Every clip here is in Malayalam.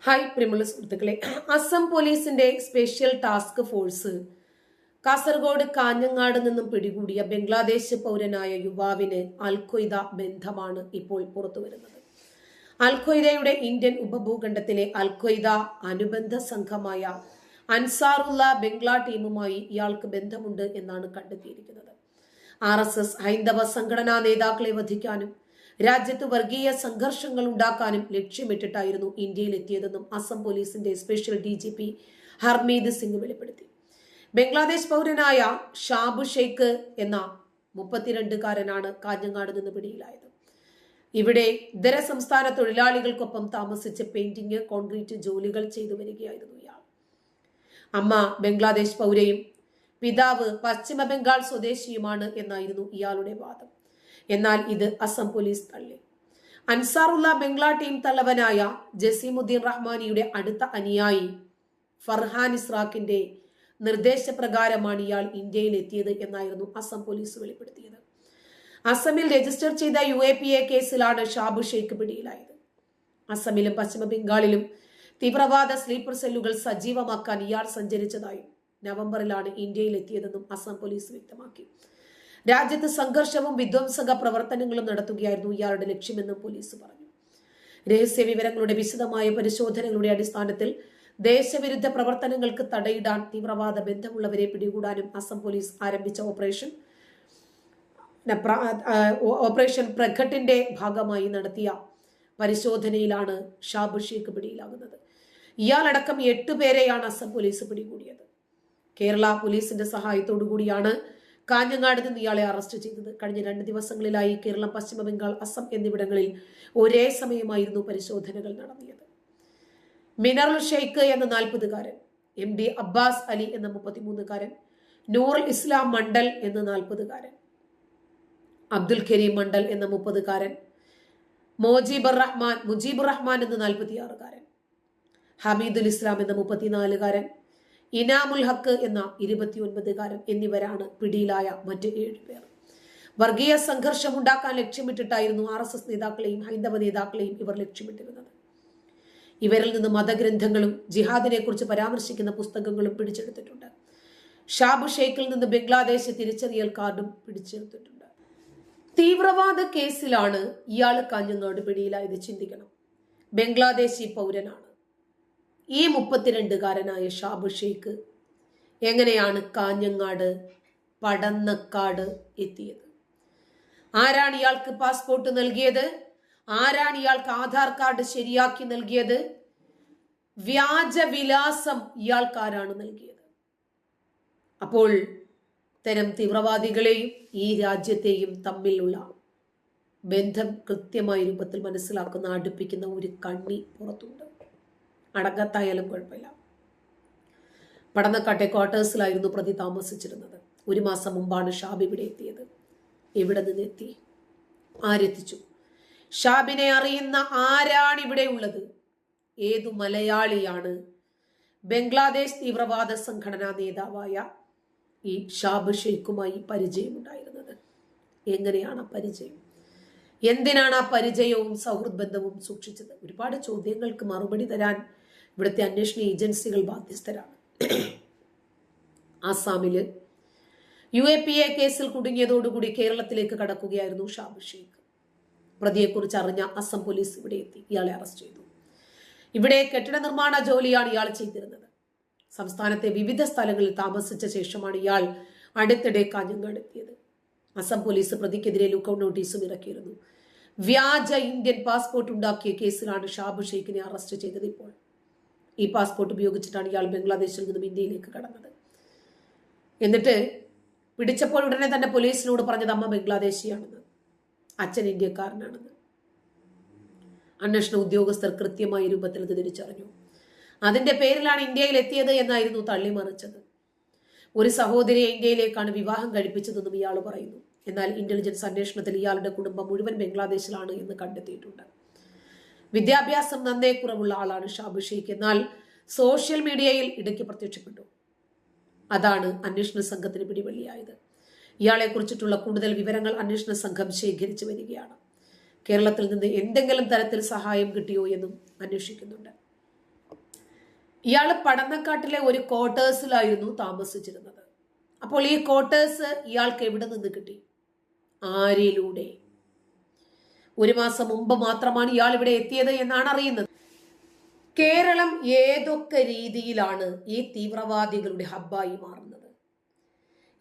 ഹായ് പ്രിയമുള്ള സുഹൃത്തുക്കളെ, അസം പോലീസിന്റെ special task force Kasaragod Kanhangad നിന്നും പിടികൂടിയ ബംഗ്ലാദേശ് പൗരനായ യുവാവിന് അൽഖ്വയ്ദ ബന്ധമാണ് ഇപ്പോൾ പുറത്തുവരുന്നത്. അൽഖ്വയ്ദയുടെ ഇന്ത്യൻ ഉപഭൂഖണ്ഡത്തിലെ അൽഖ്വയ്ദ അനുബന്ധ സംഘമായ അൻസാറുള്ള ബംഗ്ലാ ടീമുമായി ഇയാൾക്ക് ബന്ധമുണ്ട് എന്നാണ് കണ്ടെത്തിയിരിക്കുന്നത്. RSS ഹൈന്ദവ സംഘടനാ നേതാക്കളെ വധിക്കാനും രാജ്യത്ത് വർഗീയ സംഘർഷങ്ങൾ ഉണ്ടാക്കാനും ലക്ഷ്യമിട്ടിട്ടായിരുന്നു ഇന്ത്യയിൽ എത്തിയതെന്നും അസം പോലീസിന്റെ സ്പെഷ്യൽ DGP ഹർമീത് സിംഗ് വെളിപ്പെടുത്തി. ബംഗ്ലാദേശ് പൗരനായ ഷാബു ഷെയ്ഖ് എന്ന 32-കാരനാണ് കാഞ്ഞങ്ങാട് നിന്ന് പിടിയിലായത്. ഇവിടെ ഇതര സംസ്ഥാന തൊഴിലാളികൾക്കൊപ്പം താമസിച്ച് പെയിന്റിംഗ്, കോൺക്രീറ്റ് ജോലികൾ ചെയ്തു വരികയായിരുന്നു ഇയാൾ. അമ്മ ബംഗ്ലാദേശ് പൗരയും പിതാവ് പശ്ചിമ ബംഗാൾ സ്വദേശിയുമാണ് എന്നായിരുന്നു ഇയാളുടെ വാദം. എന്നാൽ ഇത് അസം പോലീസ് തള്ളി. അൻസാറുള്ള ബംഗ്ലാ ടീം തലവനായ ജസീമുദ്ദീൻ റഹ്മാനിയുടെ അടുത്ത അനുയായി ഫർഹാൻ ഇസ്രാഖിന്റെ നിർദ്ദേശപ്രകാരമാണ് ഇയാൾ ഇന്ത്യയിൽ എത്തിയത് എന്നായിരുന്നു അസം പോലീസ് വെളിപ്പെടുത്തിയത്. അസമിൽ രജിസ്റ്റർ ചെയ്ത UAPA കേസിലാണ് ഷാബു ഷെയ്ഖ് പിടിയിലായത്. അസമിലും പശ്ചിമ ബംഗാളിലും തീവ്രവാദ സ്ലീപ്പർ സെല്ലുകൾ സജീവമാക്കാൻ ഇയാൾ സഞ്ചരിച്ചതായും നവംബറിലാണ് ഇന്ത്യയിൽ എത്തിയതെന്നും അസം പോലീസ് വ്യക്തമാക്കി. രാജ്യത്ത് സംഘർഷവും വിധ്വംസക പ്രവർത്തനങ്ങളും നടത്തുകയായിരുന്നു ഇയാളുടെ ലക്ഷ്യമെന്നും പോലീസ് പറഞ്ഞു. രഹസ്യ വിവരങ്ങളുടെ വിശദമായ പരിശോധനകളുടെ അടിസ്ഥാനത്തിൽ ദേശവിരുദ്ധ പ്രവർത്തനങ്ങൾക്ക് തടയിടാൻ തീവ്രവാദ ബന്ധമുള്ളവരെ പിടികൂടാനും അസം പോലീസ് ആരംഭിച്ച ഓപ്പറേഷൻ പ്രഘട്ടിന്റെ ഭാഗമായി നടത്തിയ പരിശോധനയിലാണ് ഷാബു ഷെയ്ഖ് പിടിയിലാകുന്നത്. ഇയാളടക്കം 8 പേരെയാണ് അസം പോലീസ് പിടികൂടിയത്. കേരള പോലീസിന്റെ സഹായത്തോടു കൂടിയാണ് കാഞ്ഞങ്ങാട് നിന്ന് ഇയാളെ അറസ്റ്റ് ചെയ്തത്. കഴിഞ്ഞ 2 ദിവസങ്ങളിലായി കേരളം, പശ്ചിമ ബംഗാൾ, അസം എന്നിവിടങ്ങളിൽ ഒരേ സമയമായിരുന്നു പരിശോധനകൾ നടത്തിയത്. മിനറുൽ ഷെയ്ഖ് എന്ന 40-കാരൻ, MD അബ്ബാസ് അലി എന്ന 33-കാരൻ, നൂറുൽ ഇസ്ലാം മണ്ഡൽ എന്ന 40-കാരൻ, അബ്ദുൽ കരീം മണ്ഡൽ എന്ന 30-കാരൻ, മുജീബുർ റഹ്മാൻ എന്ന 46-കാരൻ, ഹമീദുൽ ഇസ്ലാം എന്ന 34-കാരൻ, ഇനാമുൽ ഹക്ക് എന്ന 29-കാരൻ എന്നിവരാണ് പിടിയിലായ മറ്റ് 7 പേർ. വർഗീയ സംഘർഷം ഉണ്ടാക്കാൻ ലക്ഷ്യമിട്ടിട്ടായിരുന്നു RSS നേതാക്കളെയും ഹൈന്ദവ നേതാക്കളെയും ഇവർ ലക്ഷ്യമിട്ടിരുന്നത്. ഇവരിൽ നിന്ന് മതഗ്രന്ഥങ്ങളും ജിഹാദിനെ കുറിച്ച് പരാമർശിക്കുന്ന പുസ്തകങ്ങളും പിടിച്ചെടുത്തിട്ടുണ്ട്. ഷാബു ഷെയ്ഖിൽ നിന്ന് ബംഗ്ലാദേശ് തിരിച്ചറിയൽ കാർഡും പിടിച്ചെടുത്തിട്ടുണ്ട്. തീവ്രവാദ കേസിലാണ് ഇയാൾ കാഞ്ഞങ്ങാട് പിടിയിലായത്. ചിന്തിക്കണം, ബംഗ്ലാദേശി പൗരനാണ്. ഈ 32-കാരനായ ഷാബു ഷെയ്ഖ് എങ്ങനെയാണ് കാഞ്ഞങ്ങാട് പടന്നക്കാട് എത്തിയത്? ആരാണ് ഇയാൾക്ക് പാസ്പോർട്ട് നൽകിയത്? ആരാണ് ഇയാൾക്ക് ആധാർ കാർഡ് ശരിയാക്കി നൽകിയത്? വ്യാജവിലാസം ഇയാൾക്കാരാണ് നൽകിയത്? അപ്പോൾ തരം തീവ്രവാദികളെയും ഈ രാജ്യത്തെയും തമ്മിലുള്ള ബന്ധം കൃത്യമായ രൂപത്തിൽ മനസ്സിലാക്കുന്ന, അടുപ്പിക്കുന്ന ഒരു കണ്ണി പുറത്തുണ്ട്. അടക്കത്തായാലും കുഴപ്പമില്ല. പടന്നക്കാട്ടെ ക്വാർട്ടേഴ്സിലായിരുന്നു പ്രതി താമസിച്ചിരുന്നത്. 1 മാസം മുമ്പാണ് ഷാബ് ഇവിടെ എത്തിയത്. എവിടെ നിന്ന് എത്തി? ആരെത്തിച്ചു? ഷാബിനെ അറിയുന്ന ആരാണ് ഇവിടെ ഉള്ളത്? ഏതു മലയാളിയാണ് ബംഗ്ലാദേശ് തീവ്രവാദ സംഘടനാ നേതാവായ ഈ ഷാബ് ഷെയ്ഖുമായി പരിചയമുണ്ടായിരുന്നത്? എങ്ങനെയാണ് ആ പരിചയം? എന്തിനാണ് ആ പരിചയവും സൗഹൃദ ബന്ധവും സൂക്ഷിച്ചത്? ഒരുപാട് ചോദ്യങ്ങൾക്ക് മറുപടി തരാൻ ഇവിടുത്തെ അന്വേഷണ ഏജൻസികൾ ബാധ്യസ്ഥരാണ്. ആസാമില് UAPA കേസിൽ കുടുങ്ങിയതോടുകൂടി കേരളത്തിലേക്ക് കടക്കുകയായിരുന്നു ഷാബു ഷെയ്ഖ്. പ്രതിയെക്കുറിച്ച് അറിഞ്ഞ അസം പോലീസ് ഇവിടെ എത്തി ഇയാളെ അറസ്റ്റ് ചെയ്തു. ഇവിടെ കെട്ടിട നിർമ്മാണ ജോലിയാണ് ഇയാൾ ചെയ്തിരുന്നത്. സംസ്ഥാനത്തെ വിവിധ സ്ഥലങ്ങളിൽ താമസിച്ച ശേഷമാണ് ഇയാൾ അടുത്തിടെ കാഞ്ഞങ്ങാട് എത്തിയത്. അസം പോലീസ് പ്രതിക്കെതിരെ ലുക്കൌട്ട് നോട്ടീസും ഇറക്കിയിരുന്നു. വ്യാജ ഇന്ത്യൻ പാസ്പോർട്ട് ഉണ്ടാക്കിയ കേസിലാണ് ഷാബു ഷെയ്ഖിനെ അറസ്റ്റ് ചെയ്തത്. ഇപ്പോൾ ഈ പാസ്പോർട്ട് ഉപയോഗിച്ചിട്ടാണ് ഇയാൾ ബംഗ്ലാദേശിൽ നിന്നും ഇന്ത്യയിലേക്ക് കടന്നത്. എന്നിട്ട് പിടിച്ചപ്പോൾ ഉടനെ തന്നെ പോലീസിനോട് പറഞ്ഞത് അമ്മ ബംഗ്ലാദേശിയാണെന്ന്, അച്ഛൻ ഇന്ത്യക്കാരനാണെന്ന്. അന്വേഷണ ഉദ്യോഗസ്ഥർ കൃത്യമായ രൂപത്തിൽ ഇത് തിരിച്ചറിഞ്ഞു. അതിന്റെ പേരിലാണ് ഇന്ത്യയിൽ എത്തിയത് എന്നായിരുന്നു തള്ളിമറിച്ചത്. ഒരു സഹോദരിയെ ഇന്ത്യയിലേക്കാണ് വിവാഹം കഴിപ്പിച്ചതെന്നും ഇയാൾ പറയുന്നു. എന്നാൽ ഇന്റലിജൻസ് അന്വേഷണത്തിൽ ഇയാളുടെ കുടുംബം മുഴുവൻ ബംഗ്ലാദേശിലാണ് എന്ന് കണ്ടെത്തിയിട്ടുണ്ട്. വിദ്യാഭ്യാസം നന്നേ കുറവുള്ള ആളാണ് ഷാബു ഷെയ്ഖ്. എന്നാൽ സോഷ്യൽ മീഡിയയിൽ ഇടയ്ക്ക് പ്രത്യക്ഷപ്പെട്ടു. അതാണ് അന്വേഷണ സംഘത്തിന് പിടിവള്ളിയായത്. ഇയാളെ കുറിച്ചിട്ടുള്ള കൂടുതൽ വിവരങ്ങൾ അന്വേഷണ സംഘം ശേഖരിച്ചു വരികയാണ്. കേരളത്തിൽ നിന്ന് എന്തെങ്കിലും തരത്തിൽ സഹായം കിട്ടിയോ എന്നും അന്വേഷിക്കുന്നുണ്ട്. ഇയാൾ പടന്നക്കാട്ടിലെ ഒരു ക്വാർട്ടേഴ്സിലായിരുന്നു താമസിച്ചിരുന്നത്. അപ്പോൾ ഈ ക്വാർട്ടേഴ്സ് ഇയാൾക്ക് എവിടെ നിന്ന് കിട്ടി? ആരിലൂടെ? 1 മാസം മുമ്പ് മാത്രമാണ് ഇയാൾ ഇവിടെ എത്തിയത് എന്നാണ് അറിയുന്നത്. കേരളം ഏതൊക്കെ രീതിയിലാണ് ഈ തീവ്രവാദികളുടെ ഹബ്ബായി മാറുന്നത്?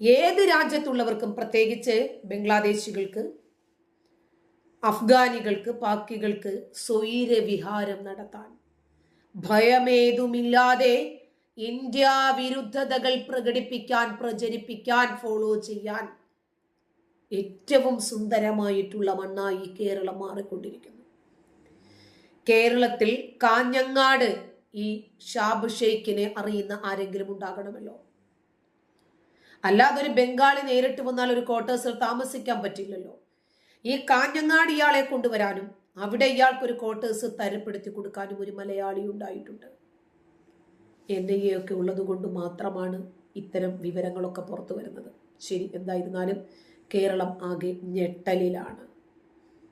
ഏത് രാജ്യത്തുള്ളവർക്കും, പ്രത്യേകിച്ച് ബംഗ്ലാദേശികൾക്ക്, അഫ്ഗാനികൾക്ക്, പാക്കികൾക്ക് സ്വൈരവിഹാരം നടത്താൻ, ഭയമേതുമില്ലാതെ ഇന്ത്യ വിരുദ്ധതകൾ പ്രകടിപ്പിക്കാൻ, പ്രചരിപ്പിക്കാൻ, ഫോളോ ചെയ്യാൻ ഏറ്റവും സുന്ദരമായിട്ടുള്ള മണ്ണായി കേരളം മാറിക്കൊണ്ടിരിക്കുന്നു. കേരളത്തിൽ കാഞ്ഞങ്ങാട് ഈ ഷാബ് ഷെയ്ഖിനെ അറിയുന്ന ആരെങ്കിലും ഉണ്ടാകണമല്ലോ. അല്ലാതെ ഒരു ബംഗാളി നേരിട്ട് വന്നാൽ ഒരു ക്വാർട്ടേഴ്സിൽ താമസിക്കാൻ പറ്റില്ലല്ലോ. ഈ കാഞ്ഞങ്ങാട് ഇയാളെ കൊണ്ടുവരാനും അവിടെ ഇയാൾക്കൊരു ക്വാർട്ടേഴ്സ് തരപ്പെടുത്തി കൊടുക്കാനും ഒരു മലയാളി ഉണ്ടായിട്ടുണ്ട്. NIA ഒക്കെ ഉള്ളത് കൊണ്ട് മാത്രമാണ് ഇത്തരം വിവരങ്ങളൊക്കെ പുറത്തു വരുന്നത്. ശരി, എന്തായിരുന്നാലും കേരളം ആകെ ഞെട്ടലിലാണ്.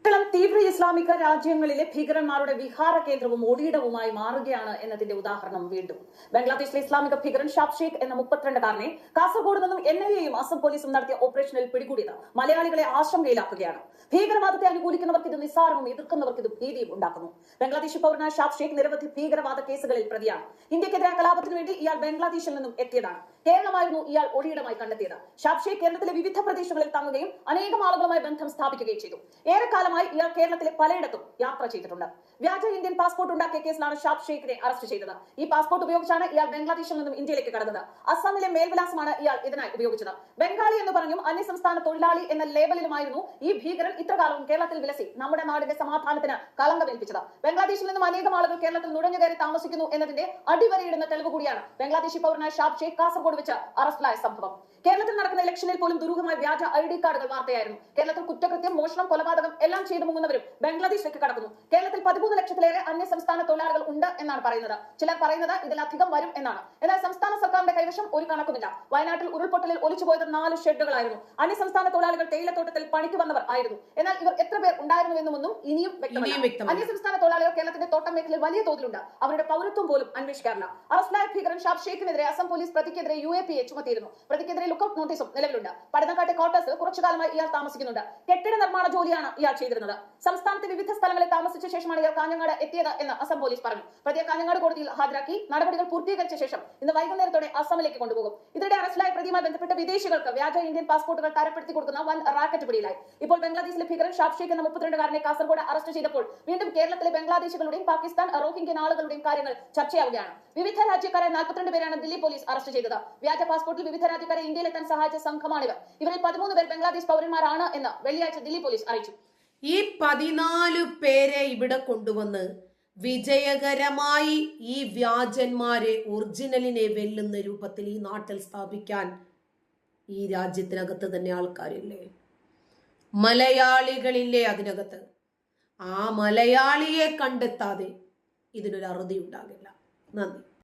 കേരളം തീവ്ര ഇസ്ലാമിക രാജ്യങ്ങളിലെ ഭീകരന്മാരുടെ വിഹാര കേന്ദ്രവും ഒടിയിടവുമായി മാറുകയാണ് എന്നതിന്റെ ഉദാഹരണം വീണ്ടും. ബംഗ്ലാദേശിലെ ഇസ്ലാമിക ഭീകരൻ ഷാബ് ഷെയ്ഖ് എന്ന 32കാരനെ കാസർഗോഡ് നിന്നും NIAയും അസം പോലീസും നടത്തിയ ഓപ്പറേഷനിൽ പിടികൂടിയത് മലയാളികളെ ആശങ്കയിലാക്കുകയാണ്. ഭീകരവാദത്തെ അനുകൂലിക്കുന്നവർക്ക് ഇത് നിസ്സാരവും എതിർക്കുന്നവർക്ക് ഇത് ഭീതിയും ഉണ്ടാക്കുന്നു. ബംഗ്ലാദേശ് പൗരനായ ഷാബ് ഷെയ്ഖ് നിരവധി ഭീകരവാദ കേസുകളിൽ പ്രതിയാണ്. ഇന്ത്യക്കെതിരായ കലാപത്തിനു വേണ്ടി ഇയാൾ ബംഗ്ലാദേശിൽ നിന്നും എത്തിയതാണ്. കേരളമായിരുന്നു ഇയാൾ ഒടിയിടമായി കണ്ടെത്തിയത്. ഷാബ് ഷെയ്ഖ് കേരളത്തിലെ വിവിധ പ്രദേശങ്ങളിൽ തങ്ങുകയും അനേകം ആളുകളുമായി ബന്ധം സ്ഥാപിക്കുകയും ചെയ്തു. ഏറെക്കാലമായി ഇയാൾ കേരളത്തിലെ പലയിടത്തും യാത്ര ചെയ്തിട്ടുണ്ട്. വ്യാജ ഇന്ത്യൻ പാസ്പോർട്ട് ഉണ്ടാക്കിയ കേസിലാണ് ഷാബ് ഷെയ്ഖിനെ അറസ്റ്റ് ചെയ്തത്. ഈ പാസ്പോർട്ട് ഉപയോഗിച്ചാണ് ഇയാൾ ബംഗ്ലാദേശിൽ നിന്നും ഇന്ത്യയിലേക്ക് കടന്നത്. അസമിലെ മേൽവിലാസമാണ് ഇയാൾ ഇതിനായി ഉപയോഗിച്ചത്. ബംഗാളി എന്ന് പറഞ്ഞും അന്യസംസ്ഥാന തൊഴിലാളി എന്ന ലേബലിലുമായിരുന്നു ഈ ഭീകരൻ ഇത്രകാലവും കേരളത്തിൽ വിലസി നമ്മുടെ നാടിന്റെ സമാധാനത്തിന് കളങ്കമേൽപ്പിച്ചത്. ബംഗ്ലാദേശിൽ നിന്നും അനേകം ആളുകൾ കേരളത്തിൽ നുഴഞ്ഞുകയറി താമസിക്കുന്നു എന്നതിന്റെ അടിവരയിടുന്ന തെളിവ് കൂടിയാണ് ബംഗ്ലാദേശി പൗരനായ ഷാബ് ഷെയ്ഖ് കാസർഗോഡ് വെച്ച് അറസ്റ്റിലായ സംഭവം. കേരളത്തിൽ നടക്കുന്ന ഇലക്ഷനിൽ പോലും ദുരൂഹമായ വ്യാജ ID കാർഡുകൾ വാർത്തയായിരുന്നു. കേരളത്തിൽ കുറ്റകൃത്യം, മോഷണം, കൊലപാതകം എല്ലാം ചെയ്തു മുങ്ങുന്നവരും ബംഗ്ലാദേശിലേക്ക് കടക്കുന്നു. കേരളത്തിൽ 13 ലക്ഷത്തിലേറെ അന്യസംസ്ഥാന തൊഴിലാളികൾ ഉണ്ട് എന്നാണ് പറയുന്നത്. ചിലർ പറയുന്നത് ഇതിലധികം വരും എന്നാണ്. എന്നാൽ സംസ്ഥാന സർക്കാരിന്റെ കൈവശം ഒരു കണക്കുമില്ല. വയനാട്ടിൽ ഉരുൾപൊട്ടലിൽ ഒലിച്ചുപോയത് 4 ഷെഡുകളായിരുന്നു. അന്യസംസ്ഥാന തൊഴിലാളികൾ തേയിലത്തോട്ടത്തിൽ പണിക്ക് വന്നവർ ആയിരുന്നു. എന്നാൽ ഇവർ എത്ര പേർ ഉണ്ടായിരുന്നു എന്നുമൊന്നും ഇനിയും വ്യക്തമല്ല. അന്യസംസ്ഥാന തൊഴിലാളികൾ കേരളത്തിന്റെ തോട്ടം മേഖലയിൽ വലിയ തോതിലുണ്ട്. അവരുടെ പൗരത്വം പോലും അന്വേഷിക്കാറില്ല. അറസ്റ്റിലായ ഭീകരൻ Shab ഷെയ്ഖിനെതിരെ Assam police പ്രതിക്കെതിരെ UAPA ചുമത്തിയിരുന്നു. പ്രതിക്കെതിരെ lookout നോട്ടീസും നിലവിലുണ്ട്. പടന്നക്കാട്ടെ ക്വാർട്ടേഴ്സിൽ കുറച്ചുകാലമായി ഇയാൾ താമസിക്കുന്നുണ്ട്. കെട്ടിട നിർമ്മാണ ജോലിയാണ് ഇയാൾ ചെയ്തിരുന്നത്. സംസ്ഥാനത്തെ വിവിധ സ്ഥലങ്ങളിൽ താമസിച്ച ശേഷമാണ് ഇയാൾ കാഞ്ഞങ്ങാട് എത്തിയത് എന്ന് അസം പോലീസ് പറഞ്ഞു. പ്രതിയെ കാഞ്ഞങ്ങാട് കോടതിയിൽ ഹാജരാക്കി നടപടികൾ പൂർത്തീകരിച്ച ശേഷം ഇന്ന് വൈകുന്നേരത്തോടെ അസമിലേക്ക് കൊണ്ടുപോകും. ഇതിനിടെ അറസ്റ്റിലായ പ്രതിയുമായി ബന്ധപ്പെട്ട വിദേശികൾക്ക് വ്യാജ ഇന്ത്യൻ പാസ്പോർട്ടുകൾ തരപ്പെടുത്തി കൊടുക്കുന്ന വൻ റാക്കറ്റ് പിടിയിലായി. ഇപ്പോൾ ബംഗ്ലാദേശിലെ ഭീകരൻ ഷാബ് ഷെയ്ഖ് എന്ന 32കാരനെ കാസർഗോഡ് അറസ്റ്റ് ചെയ്തപ്പോൾ വീണ്ടും കേരളത്തിലെ ബംഗ്ലാദേശികളുടെയും പാകിസ്ഥാൻ റോഹിംഗ്യൻ ആളുകളുടെയും കാര്യങ്ങൾ ചർച്ചയാവുകയാണ്. വിവിധ രാജ്യക്കാരെ 42 പേരാണ് ദില്ലി പോലീസ് അറസ്റ്റ് ചെയ്തത്. വ്യാജ പാസ്പോർട്ടിൽ വിവിധ രാജ്യക്കാരെ ഇന്ത്യയിലെത്താൻ സഹായിച്ച സംഘമാണിവർ. ഇവരിൽ 13 പേർ ബംഗ്ലാദേശ് പൗരന്മാരാണ് എന്ന് വെള്ളിയാഴ്ച ദില്ലി പോലീസ് അറിയിച്ചു. ഈ 14 പേരെ ഇവിടെ കൊണ്ടുവന്ന് വിജയകരമായി ഈ വ്യാജന്മാരെ ഒറിജിനലിനെ വെല്ലുന്ന രൂപത്തിൽ ഈ നാട്ടിൽ സ്ഥാപിക്കാൻ ഈ രാജ്യത്തിനകത്ത് തന്നെ ആൾക്കാരില്ലേ? മലയാളികളില്ലേ അതിനകത്ത്? ആ മലയാളിയെ കണ്ടെത്താതെ ഇതിനൊരു അറുതി ഉണ്ടാകില്ല. നന്ദി.